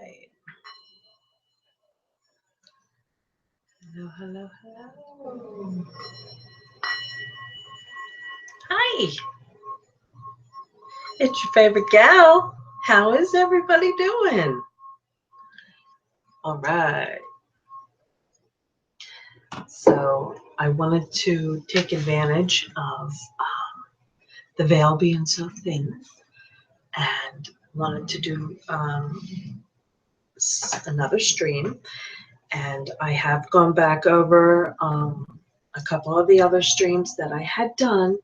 right. Hello, hello, hello. Hi. It's your favorite gal. How is everybody doing? All right. So I wanted to take advantage of the veil being so thin and wanted to do another stream. And I have gone back over a couple of the other streams that I had done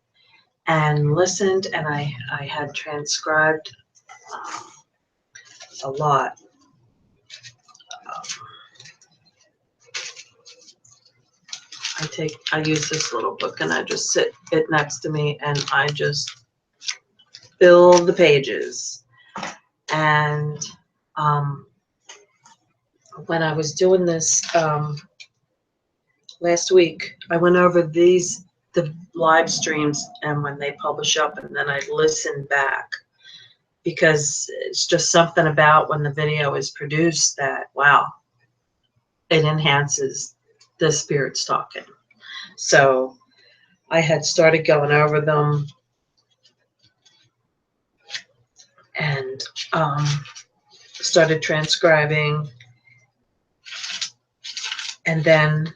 and listened, and I had transcribed a lot. I use this little book and I just sit it next to me and I just fill the pages. And when I was doing this last week, I went over the live streams and when they publish up, and then I listen back because it's just something about when the video is produced that, wow, it enhances the spirits talking. So I had started going over them and started transcribing, and then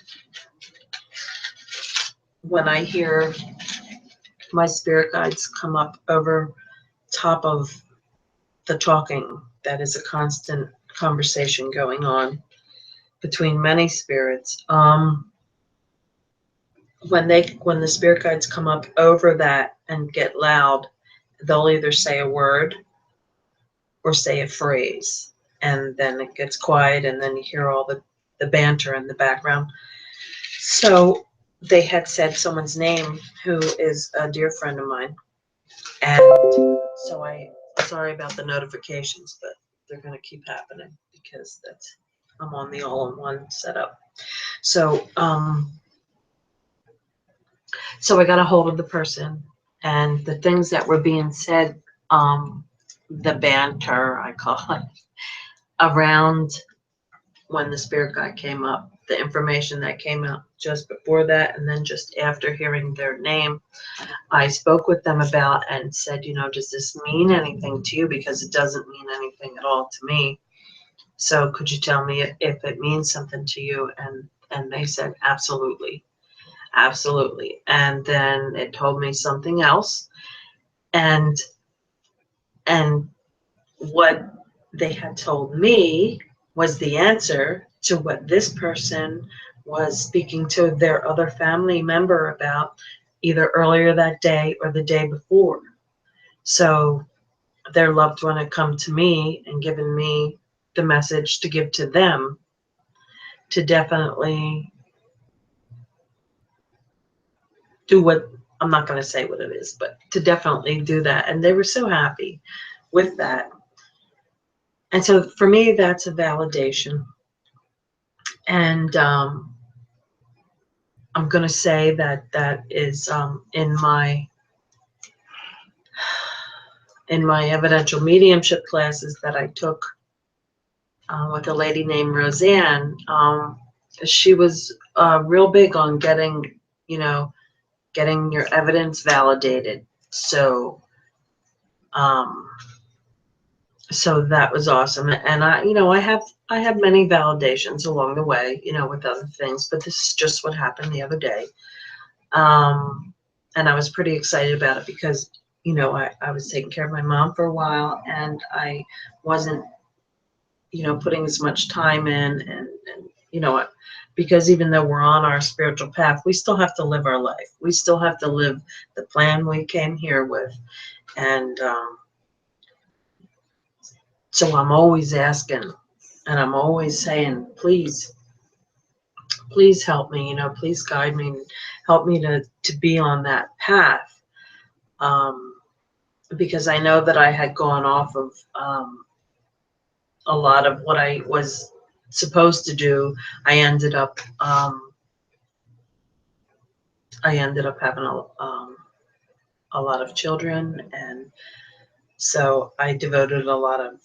when I hear my spirit guides come up over top of the talking, that is a constant conversation going on between many spirits. When the spirit guides come up over that and get loud, they'll either say a word or say a phrase, and then it gets quiet, and then you hear all the banter in the background. So they had said someone's name who is a dear friend of mine, and so sorry about the notifications, but they're going to keep happening because I'm on the all-in-one setup. So so I got a hold of the person, and the things that were being said, the banter, I call it, around when the spirit guide came up, the information that came out just before that, and then just after hearing their name, I spoke with them about and said, does this mean anything to you? Because it doesn't mean anything at all to me. So could you tell me if it means something to you? And they said, absolutely. Absolutely. And then it told me something else. And what they had told me was the answer to what this person was speaking to their other family member about either earlier that day or the day before. So their loved one had come to me and given me the message to give to them to definitely do what, I'm not going to say what it is, but to definitely do that. And they were so happy with that. And so for me, that's a validation. And I'm going to say that is in my evidential mediumship classes that I took with a lady named Roseanne. She was real big on getting your evidence validated. So so that was awesome. And I have many validations along the way, with other things, but this is just what happened the other day. And I was pretty excited about it because, I was taking care of my mom for a while, and I wasn't, putting as much time in, and because even though we're on our spiritual path, we still have to live our life. We still have to live the plan we came here with. And so I'm always asking, and I'm always saying, please help me, please guide me, help me to be on that path. Because I know that I had gone off of a lot of what I was supposed to do. I ended up having a lot of children, and so I devoted a lot of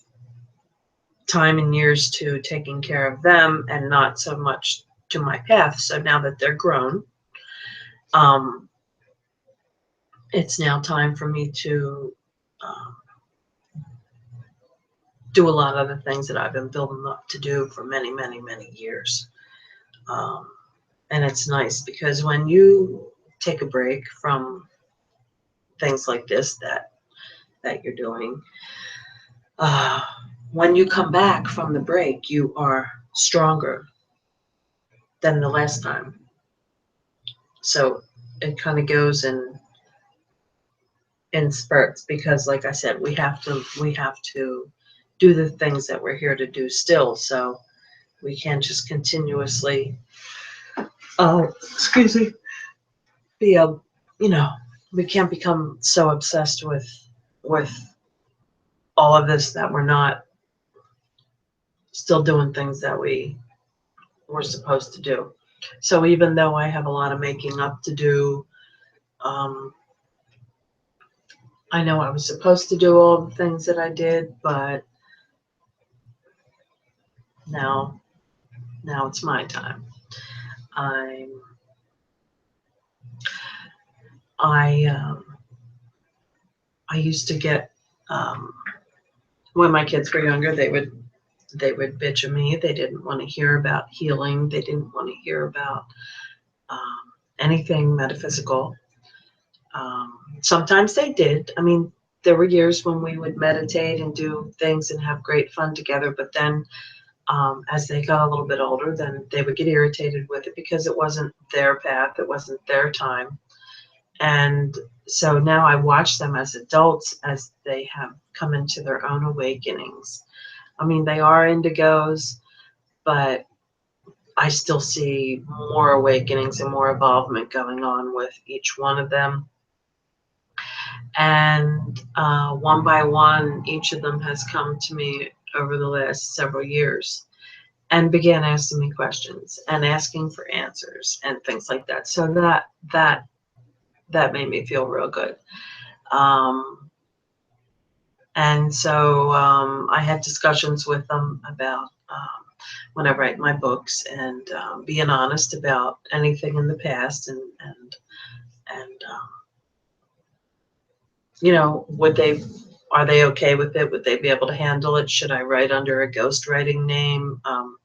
time and years to taking care of them and not so much to my path. So now that they're grown, it's now time for me to do a lot of the things that I've been building up to do for many, many, many years. And it's nice because when you take a break from things like this that you're doing, when you come back from the break, you are stronger than the last time. So it kind of goes in spurts because, like I said, we have to do the things that we're here to do still. So we can't just continuously, excuse me, be we can't become so obsessed with all of this that we're not still doing things that we were supposed to do. So even though I have a lot of making up to do, I know I was supposed to do all the things that I did, but now it's my time. I used to get, when my kids were younger, they would bitch at me. They didn't want to hear about healing. They didn't want to hear about anything metaphysical. Sometimes they did. I mean, there were years when we would meditate and do things and have great fun together, but then as they got a little bit older, then they would get irritated with it because it wasn't their path, it wasn't their time. And so now I watch them as adults as they have come into their own awakenings. I mean, they are indigos, but I still see more awakenings and more involvement going on with each one of them. And one by one, each of them has come to me over the last several years and began asking me questions and asking for answers and things like that. So that made me feel real good. And so I had discussions with them about when I write my books and being honest about anything in the past and are they okay with it? Would they be able to handle it? Should I write under a ghostwriting name?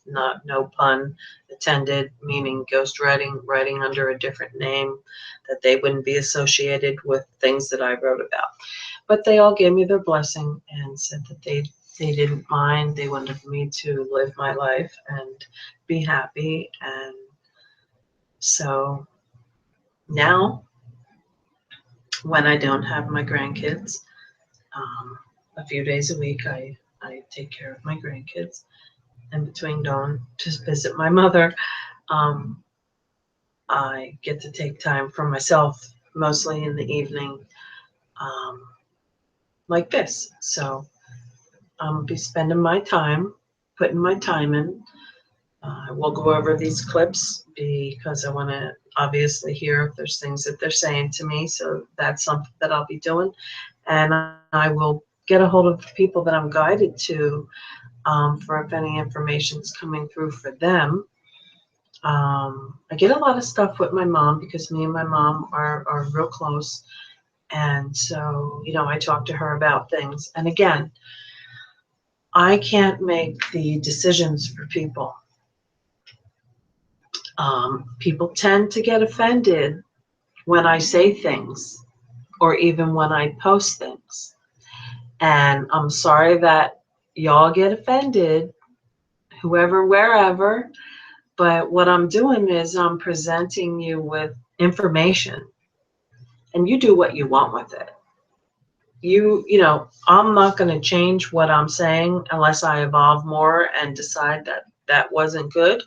No pun intended, meaning writing under a different name that they wouldn't be associated with things that I wrote about. But they all gave me their blessing and said that they didn't mind. They wanted me to live my life and be happy. And so now, when I don't have my grandkids, a few days a week, I take care of my grandkids. And between going to visit my mother, I get to take time for myself, mostly in the evening, like this. So I'll be spending my time, putting my time in. We'll go over these clips because I want to obviously hear if there's things that they're saying to me. So that's something that I'll be doing. And I will get a hold of the people that I'm guided to for if any information is coming through for them. I get a lot of stuff with my mom because me and my mom are real close. And so, I talk to her about things. And again, I can't make the decisions for people. People tend to get offended when I say things or even when I post things. And I'm sorry that y'all get offended, whoever, wherever. But what I'm doing is I'm presenting you with information and you do what you want with it. I'm not going to change what I'm saying unless I evolve more and decide that that wasn't good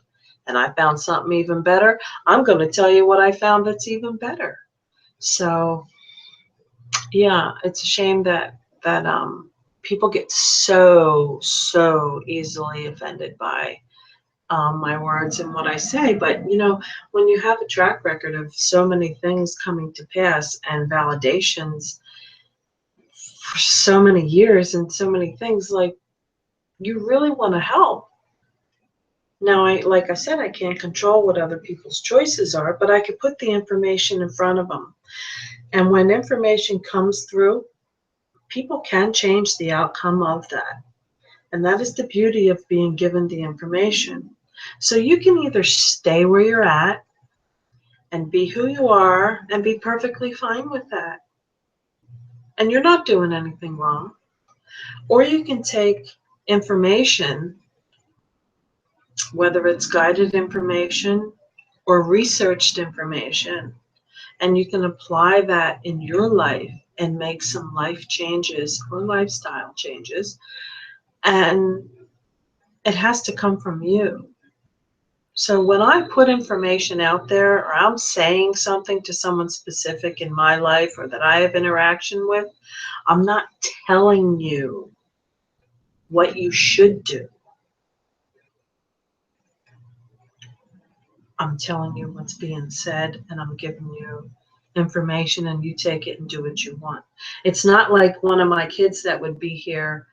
and I found something even better. I'm going to tell you what I found that's even better. So, yeah, it's a shame that people get so easily offended by my words and what I say. But, when you have a track record of so many things coming to pass and validations for so many years and so many things, like, you really want to help. Now, like I said, I can't control what other people's choices are, but I could put the information in front of them. And when information comes through, people can change the outcome of that. And that is the beauty of being given the information. So you can either stay where you're at and be who you are and be perfectly fine with that. And you're not doing anything wrong. Or you can take information, whether it's guided information or researched information, and you can apply that in your life and make some life changes or lifestyle changes. And it has to come from you. So when I put information out there, or I'm saying something to someone specific in my life or that I have interaction with, I'm not telling you what you should do. I'm telling you what's being said, and I'm giving you information, and you take it and do what you want. It's not like one of my kids that would be here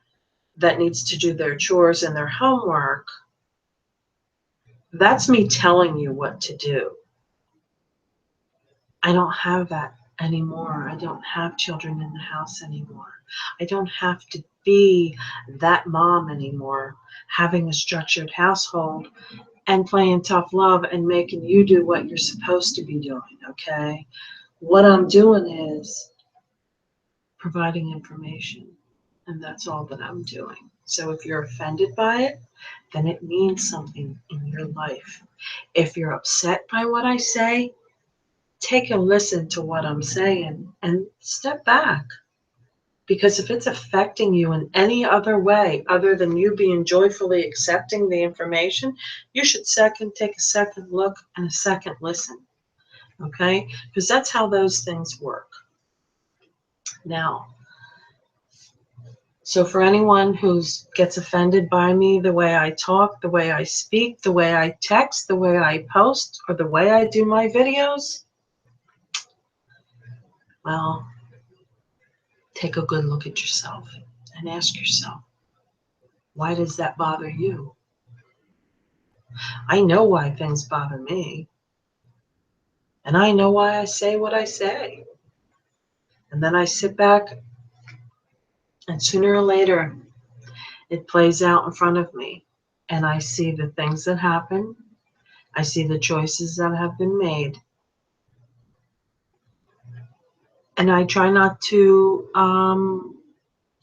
that needs to do their chores and their homework. That's me telling you what to do. I don't have that anymore. I don't have children in the house anymore. I don't have to be that mom anymore, having a structured household and playing tough love and making you do what you're supposed to be doing, okay? What I'm doing is providing information, and that's all that I'm doing. So if you're offended by it, then it means something in your life. If you're upset by what I say, take a listen to what I'm saying and step back. Because if it's affecting you in any other way other than you being joyfully accepting the information, you should take a second look and a second listen. Okay? Because that's how those things work. Now, so for anyone who gets offended by me, the way I talk, the way I speak, the way I text, the way I post, or the way I do my videos, well, take a good look at yourself and ask yourself, why does that bother you? I know why things bother me. And I know why I say what I say. And then I sit back, and sooner or later, it plays out in front of me. And I see the things that happen. I see the choices that have been made. And I try not to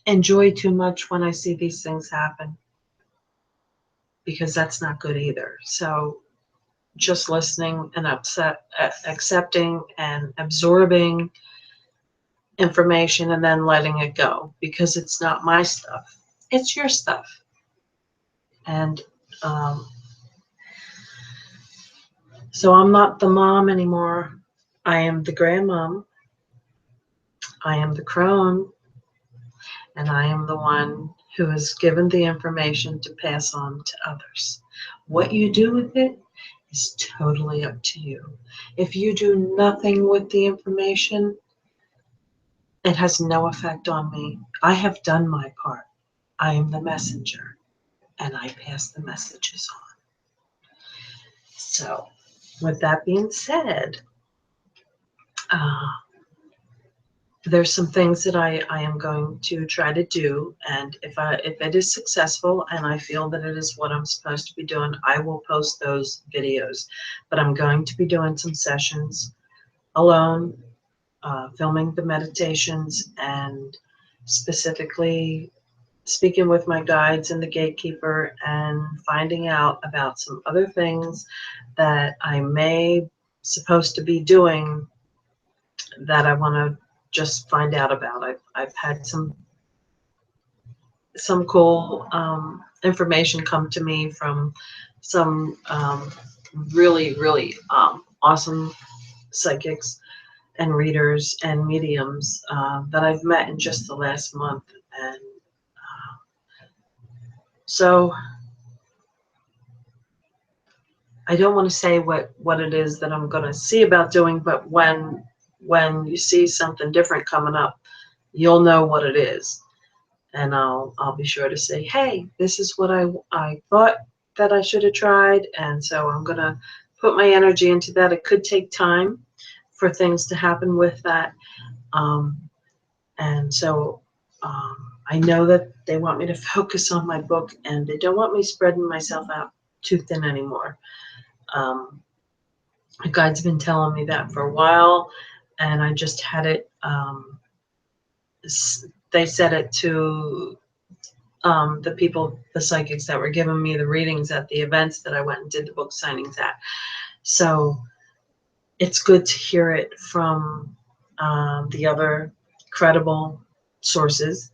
enjoy too much when I see these things happen, because that's not good either. So just listening and accepting and absorbing information and then letting it go, because it's not my stuff. It's your stuff. And so I'm not the mom anymore. I am the grandmom. I am the crone. And I am the one who is given the information to pass on to others. What you do with it is totally up to you. If you do nothing with the information, it has no effect on me. I have done my part. I am the messenger, and I pass the messages on. So, with that being said, there's some things that I am going to try to do, and if it is successful and I feel that it is what I'm supposed to be doing, I will post those videos. But I'm going to be doing some sessions alone, filming the meditations, and specifically speaking with my guides and the gatekeeper and finding out about some other things that I may supposed to be doing that I want to just find out about. I've had some cool information come to me from some really awesome psychics and readers and mediums that I've met in just the last month. And so I don't want to say what it is that I'm going to see about doing, but when you see something different coming up, you'll know what it is. and I'll be sure to say, hey, this is what I thought that I should have tried, and so I'm gonna put my energy into that. It could take time for things to happen with that, um, and so I know that they want me to focus on my book, and they don't want me spreading myself out too thin anymore. The guide's been telling me that for a while, and I just had it. They said it to the people, the psychics that were giving me the readings at the events that I went and did the book signings at. So it's good to hear it from the other credible sources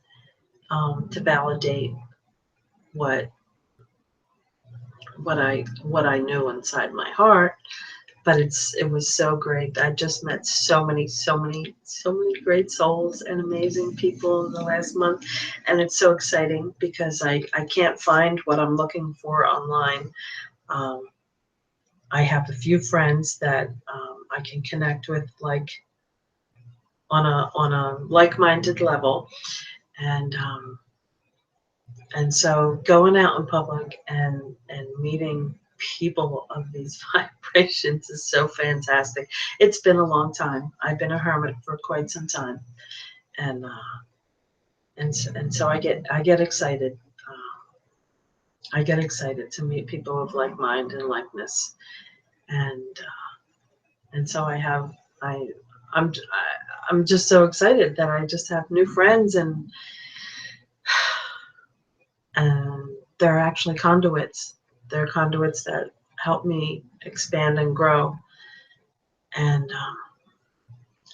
to validate what I knew inside my heart. But it was so great. I just met so many great souls and amazing people in the last month, and it's so exciting because I can't find what I'm looking for online. I have a few friends that I can connect with, like on a like-minded level, and so going out in public and meeting people of these vibrations is so fantastic. It's been a long time. I've been a hermit for quite some time, and so I get excited. I get excited to meet people of like mind and likeness, and so I I'm I'm just so excited that I just have new friends, and they're actually conduits. They're conduits that help me expand and grow. And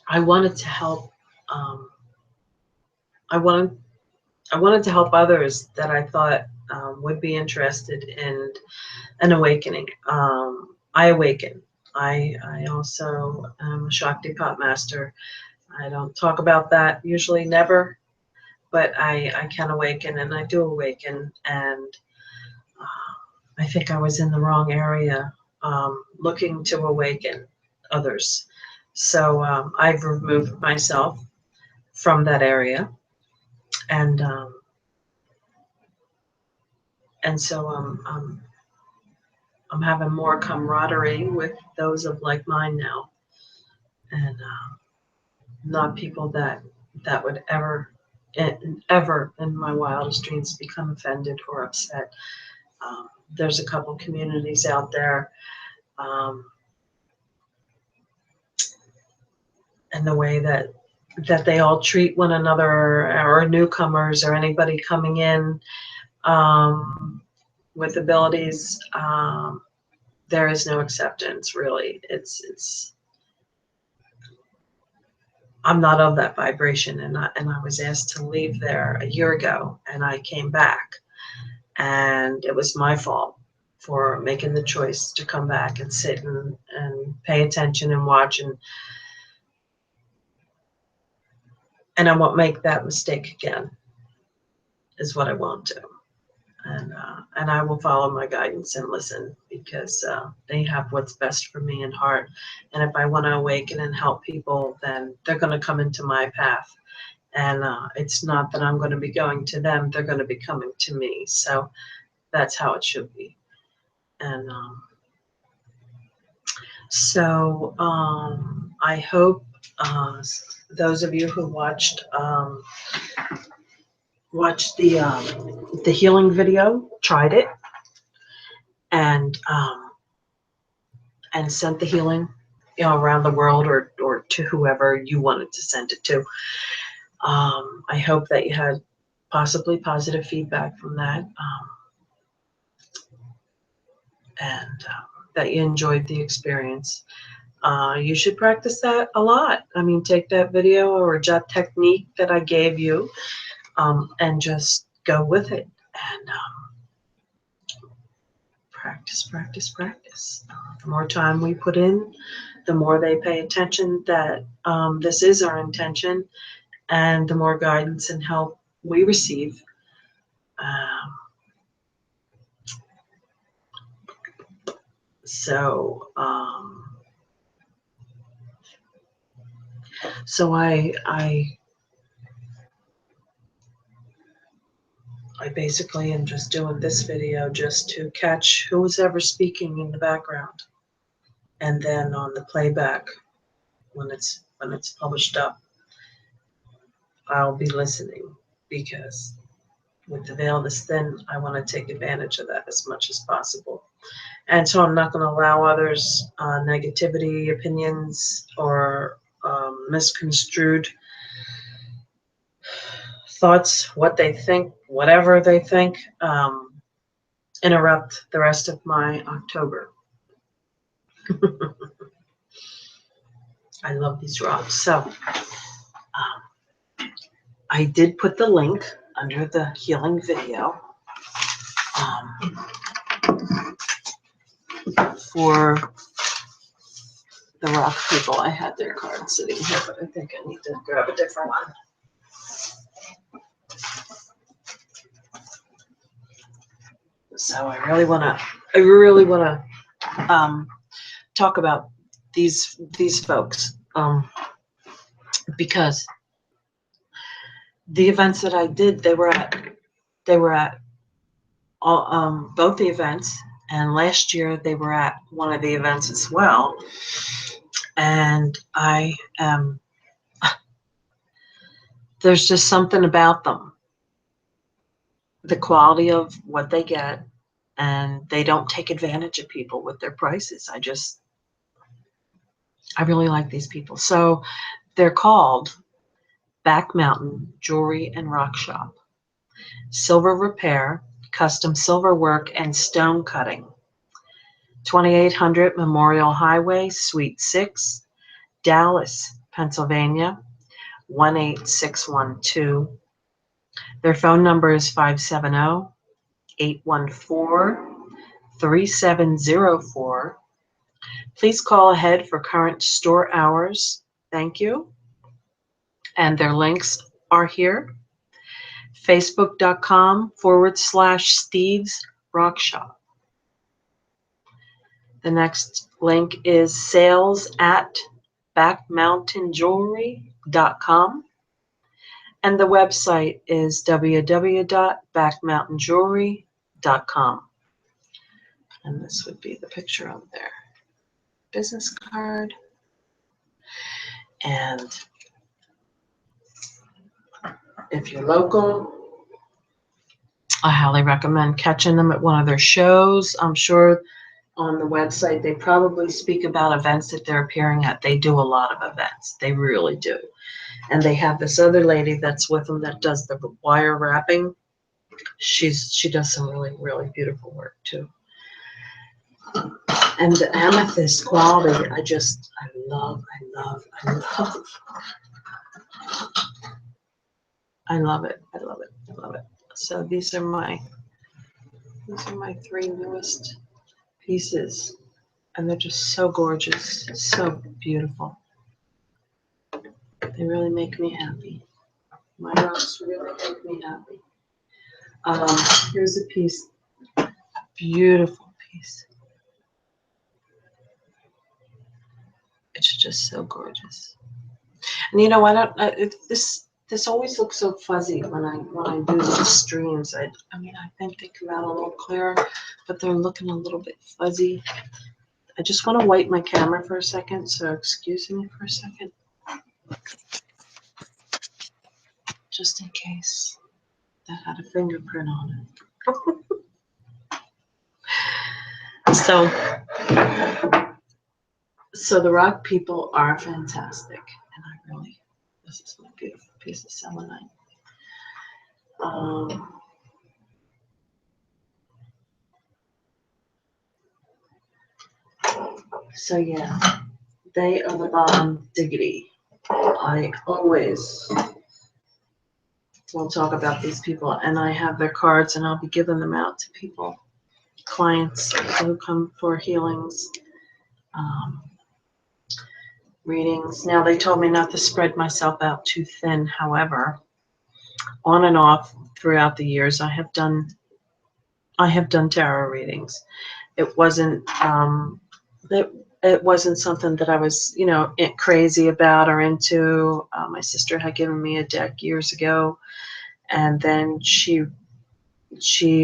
I wanted to help. Um, I wanted to help others that I thought would be interested in an awakening. I awaken. I also am a Shaktipat master. I don't talk about that usually, never, but I can awaken, and I do awaken, and I think I was in the wrong area looking to awaken others. So I've removed myself from that area, and so I'm having more camaraderie with those of like mind now, and not people that would ever in my wildest dreams become offended or upset. There's a couple communities out there, um, and the way that they all treat one another, or newcomers, or anybody coming in with abilities. There is no acceptance, really. It's I'm not of that vibration, and I was asked to leave there a year ago, and I came back, and it was my fault for making the choice to come back and sit and pay attention and watch, and I won't make that mistake again, is what I won't do. And I will follow my guidance and listen, because they have what's best for me in heart. And if I want to awaken and help people, then they're going to come into my path. And it's not that I'm going to be going to them, they're going to be coming to me. So that's how it should be. And so I hope those of you who watched the healing video, tried it, and sent the healing, around the world, or to whoever you wanted to send it to. I hope that you had possibly positive feedback from that, and that you enjoyed the experience. You should practice that a lot. I mean, take that video or that technique that I gave you, and just go with it, and practice, practice, practice. The more time we put in, the more they pay attention that this is our intention, and the more guidance and help we receive. Um, so so I I basically am just doing this video just to catch who's ever speaking in the background. And then on the playback, when it's published up, I'll be listening, because with the veil this thin, I want to take advantage of that as much as possible. And so I'm not going to allow others' negativity, opinions, or misconstrued thoughts, what they think, whatever they think, interrupt the rest of my October. I love these rocks. So I did put the link under the healing video for the rock people. I had their card sitting here, but I think I need to grab a different one. So I really want to talk about these folks, because the events that I did, they were at all, both the events, and last year they were at one of the events as well. And I there's just something about them, the quality of what they get, and they don't take advantage of people with their prices. I really like these people. So they're called Back Mountain Jewelry and Rock Shop. Silver repair, custom silver work, and stone cutting. 2800 Memorial Highway, Suite 6, Dallas, Pennsylvania, 18612. Their phone number is 570-814-3704. Please call ahead for current store hours. Thank you. And their links are here. Facebook.com/Steve's Rock Shop. The next link is sales@backmountainjewelry.com. And the website is www.backmountainjewelry.com. And this would be the picture of their business card. And if you're local, I highly recommend catching them at one of their shows. I'm sure on the website they probably speak about events that they're appearing at. They do a lot of events. They really do. And they have this other lady that's with them that does the wire wrapping. She does some really, really beautiful work too. And the amethyst quality, I love. I love it. So these are my 3 newest pieces, and they're just so gorgeous, so beautiful. They really make me happy. My rocks really make me happy. Here's a piece, beautiful piece. It's just so gorgeous. And you know, this always looks so fuzzy when I do these streams. I think they come out a little clearer, but they're looking a little bit fuzzy. I just want to wipe my camera for a second, so excuse me for a second, just in case that had a fingerprint on it. So the rock people are fantastic, and this is my beautiful piece of selenite. So yeah, they are the bomb diggity. I always will talk about these people, and I have their cards, and I'll be giving them out to people, clients who come for healings, readings. Now, they told me not to spread myself out too thin. However, on and off throughout the years, I have done tarot readings. It wasn't it wasn't something that I was, crazy about or into. My sister had given me a deck years ago, and then she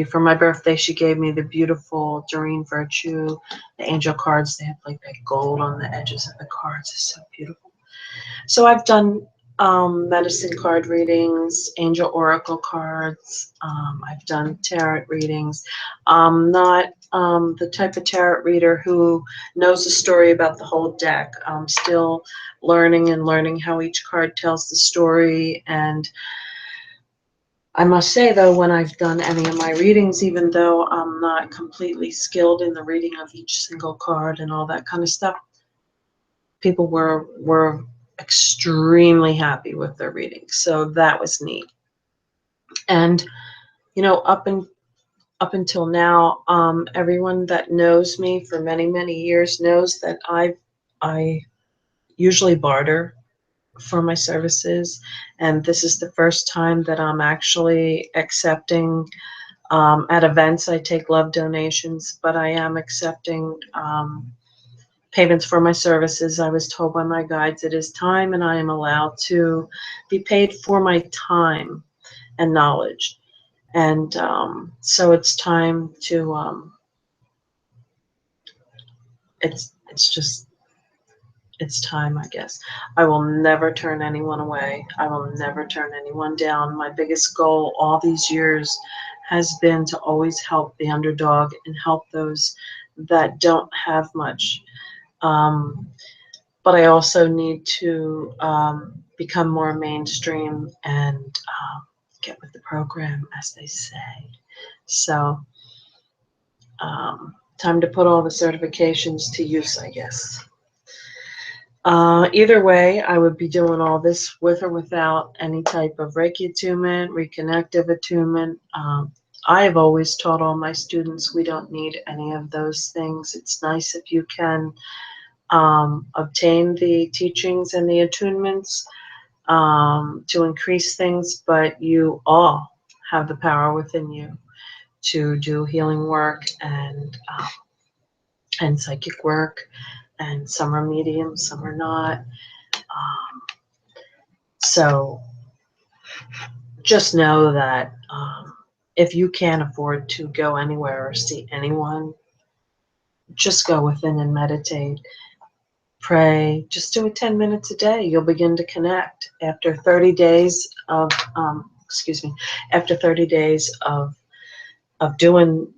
for my birthday, she gave me the beautiful Doreen Virtue, the angel cards. They have like that gold on the edges of the cards. It's so beautiful. So I've done medicine card readings, angel oracle cards. I've done tarot readings. I'm not the type of tarot reader who knows a story about the whole deck. I'm still learning and learning how each card tells the story. And I must say, though, when I've done any of my readings, even though I'm not completely skilled in the reading of each single card and all that kind of stuff, people were extremely happy with their readings. So that was neat. And up until now, everyone that knows me for many, many years knows that I usually barter for my services, and this is the first time that I'm actually accepting. At events, I take love donations, but I am accepting payments for my services. I was told by my guides it is time, and I am allowed to be paid for my time and knowledge. And so it's time to. It's time, I guess. I will never turn anyone away. I will never turn anyone down. My biggest goal all these years has been to always help the underdog and help those that don't have much. Um, but I also need to become more mainstream and get with the program, as they say. So, time to put all the certifications to use, I guess. Either way, I would be doing all this with or without any type of Reiki attunement, reconnective attunement. I have always taught all my students we don't need any of those things. It's nice if you can obtain the teachings and the attunements to increase things, but you all have the power within you to do healing work and psychic work, and some are mediums, some are not. So just know that if you can't afford to go anywhere or see anyone, just go within and meditate, pray, just do it 10 minutes a day. You'll begin to connect. After 30 days of, after 30 days of doing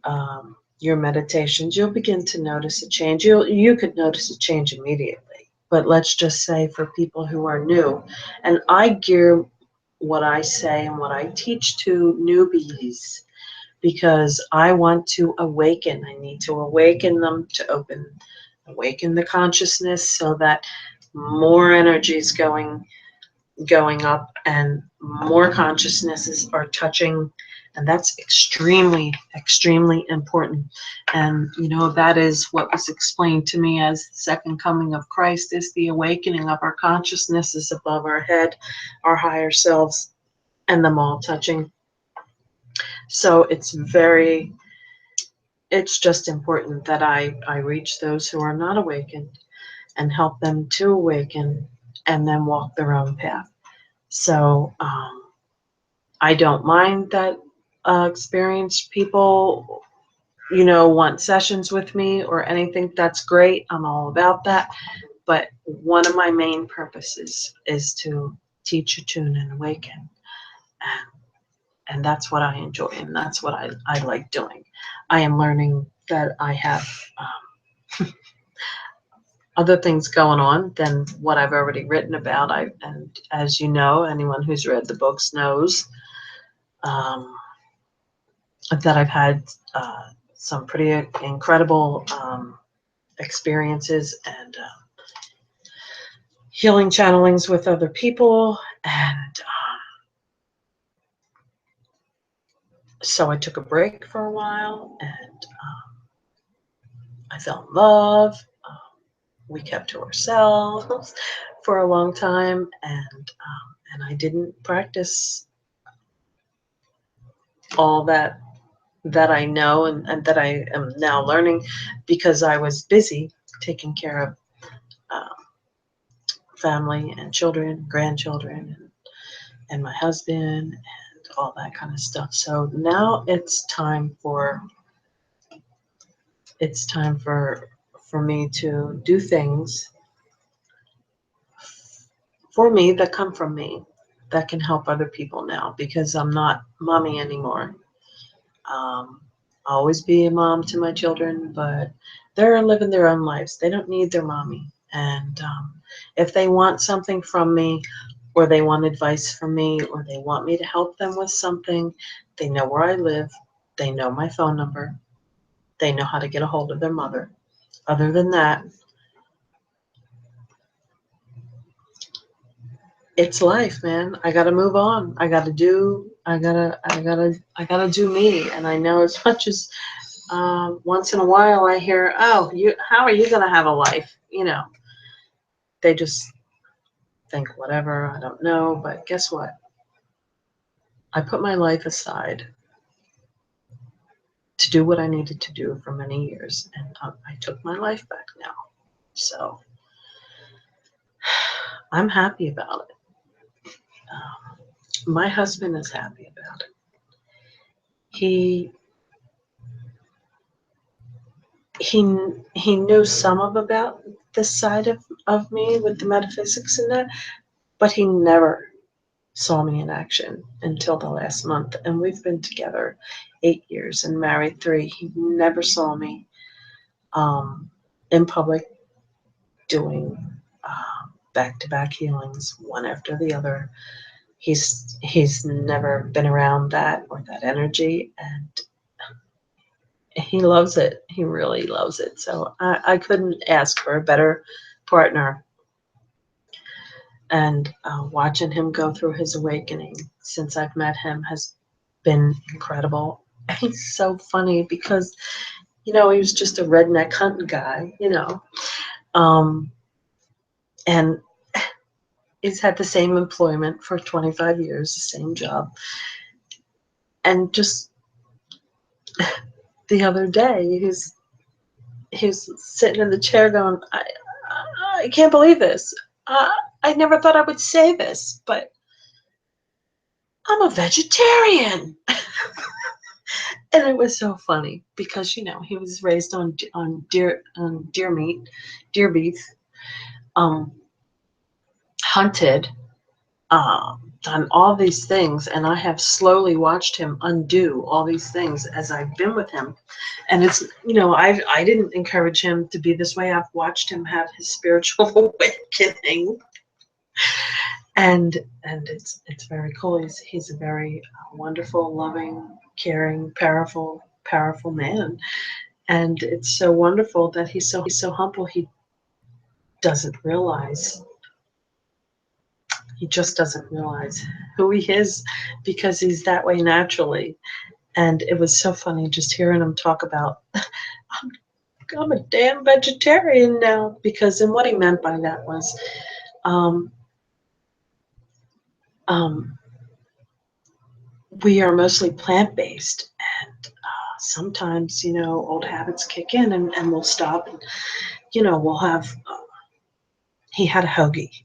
your meditations, you'll begin to notice a change. You could notice a change immediately. But let's just say for people who are new, and I gear what I say and what I teach to newbies because I want to awaken. I need to awaken them to awaken the consciousness so that more energy is going up and more consciousnesses are touching, and that's extremely, extremely important. And that is what was explained to me as the second coming of Christ, is the awakening of our consciousnesses above our head, our higher selves, and them all touching. So it's just important that I reach those who are not awakened and help them to awaken and then walk their own path. So I don't mind that experienced people, want sessions with me or anything. That's great. I'm all about that. But one of my main purposes is to teach, attune, and awaken. And that's what I enjoy, and that's what I like doing. I am learning that I have other things going on than what I've already written about. And as you know, anyone who's read the books knows that I've had some pretty incredible experiences and healing channelings with other people. And so I took a break for a while, and I fell in love. We kept to ourselves for a long time, and I didn't practice all that I know and that I am now learning because I was busy taking care of family and children, grandchildren, and my husband, and all that kind of stuff. So now it's time for me to do things for me that come from me that can help other people now, because I'm not mommy anymore. I'll always be a mom to my children, but they're living their own lives. They don't need their mommy. And if they want something from me, or they want advice from me, or they want me to help them with something, they know where I live. They know my phone number. They know how to get a hold of their mother. Other than that, it's life, man. I gotta move on. I gotta do me. And I know, as much as once in a while I hear, oh, how are you gonna have a life? They just think whatever, I don't know. But guess what? I put my life aside to do what I needed to do for many years, and I took my life back now. So I'm happy about it. My husband is happy about it. He he knew some about this side of me with the metaphysics and that, but he never saw me in action until the last month. And we've been together 8 years and married 3. He never saw me in public doing back-to-back healings, one after the other. He's never been around that or that energy, and he loves it. He really loves it. So I couldn't ask for a better partner. And watching him go through his awakening since I've met him has been incredible. He's so funny because, he was just a redneck hunting guy, and he's had the same employment for 25 years, the same job. And just the other day, he's sitting in the chair going, I can't believe this. I never thought I would say this, but I'm a vegetarian. And it was so funny because, he was raised on deer meat, deer beef, hunted, done all these things, and I have slowly watched him undo all these things as I've been with him. And it's, I didn't encourage him to be this way. I've watched him have his spiritual awakening, and it's very cool. He's a very wonderful, loving, caring, powerful man. And it's so wonderful that he's so humble. He doesn't realize. He just doesn't realize who he is because he's that way naturally. And it was so funny just hearing him talk about, I'm a damn vegetarian now, because, and what he meant by that was, we are mostly plant-based, and sometimes, old habits kick in, and we'll stop, and, we'll have, he had a hoagie,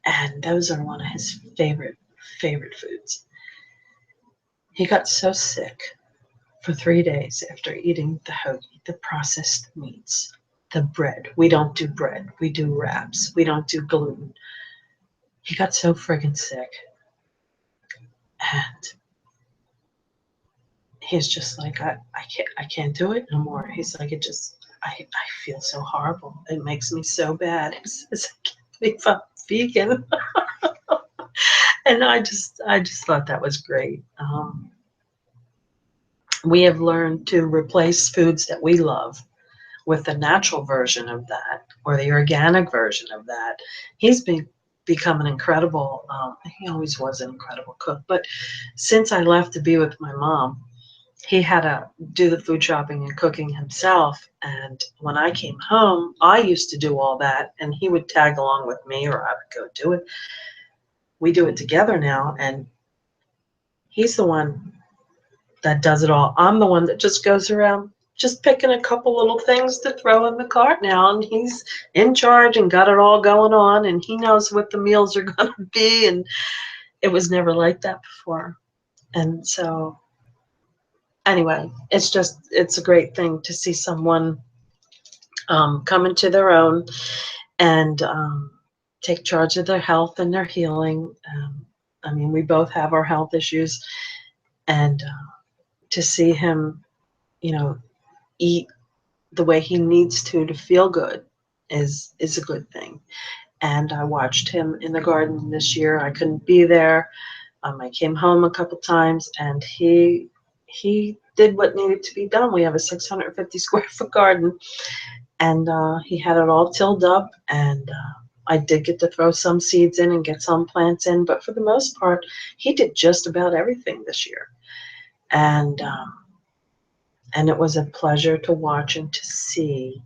and those are one of his favorite foods. He got so sick for 3 days after eating the hoagie, the processed meats, the bread. We don't do bread. We do wraps. We don't do gluten. He got so friggin' sick. And he's just like, I can't do it no more. He's like, I feel so horrible. It makes me so bad. He says, I can't believe I'm vegan. And I just thought that was great. We have learned to replace foods that we love with the natural version of that, or the organic version of that. He's become an incredible, he always was an incredible cook, but since I left to be with my mom, he had to do the food shopping and cooking himself. And when I came home, I used to do all that, and he would tag along with me, or I would go do it. We do it together now, and he's the one that does it all. I'm the one that just goes around just picking a couple little things to throw in the cart now, and he's in charge and got it all going on, and he knows what the meals are going to be, and it was never like that before. And so anyway, it's a great thing to see someone come into their own and take charge of their health and their healing. I mean, we both have our health issues, and to see him, you know, eat the way he needs to feel good is a good thing. And I watched him in the garden this year. I couldn't be there. I came home a couple times, and he did what needed to be done. We have a 650 square foot garden, and he had it all tilled up, and I did get to throw some seeds in and get some plants in, but for the most part, he did just about everything this year. And it was a pleasure to watch and to see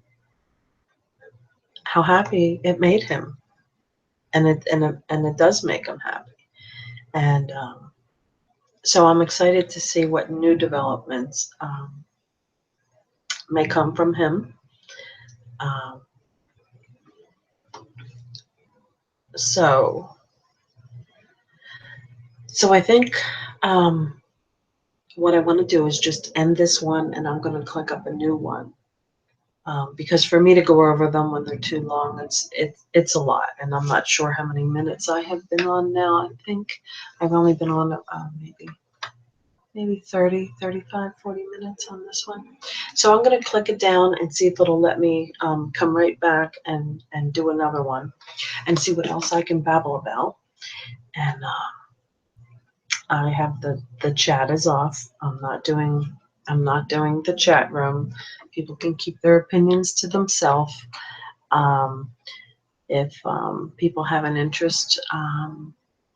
how happy it made him, and it does make him happy. And so I'm excited to see what new developments may come from him. Um, so I think what I want to do is just end this one, and I'm going to click up a new one. Because for me to go over them when they're too long, it's a lot, and I'm not sure how many minutes I have been on now. I think I've only been on maybe 30, 35, 40 minutes on this one. So I'm going to click it down and see if it'll let me come right back and do another one and see what else I can babble about. And I have the chat is off. I'm not doing the chat room. People can keep their opinions to themselves. If people have an interest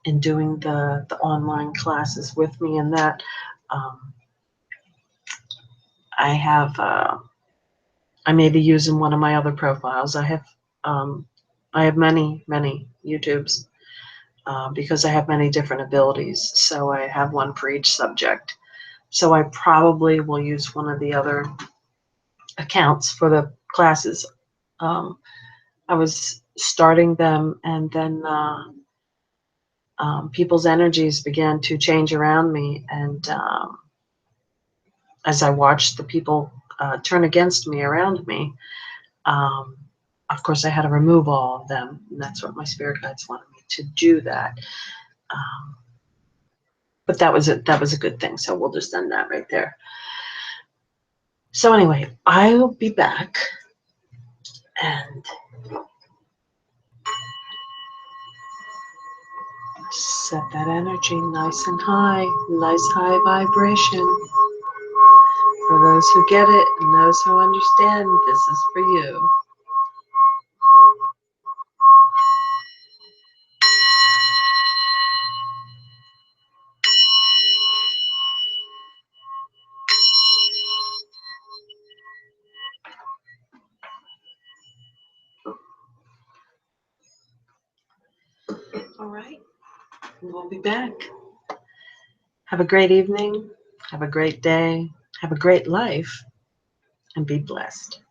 in doing the online classes with me in that, I have I may be using one of my other profiles. I have many YouTubes because I have many different abilities. So I have one for each subject. So I probably will use one of the other accounts for the classes. I was starting them, and then people's energies began to change around me, and as I watched the people turn against me around me, of course I had to remove all of them, and that's what my spirit guides wanted me to do, that. But that was a good thing, so we'll just end that right there. So anyway, I will be back, and set that energy nice and high, nice high vibration. For those who get it and those who understand, this is for you. All right, we'll be back. Have a great evening. Have a great day. Have a great life. And be blessed.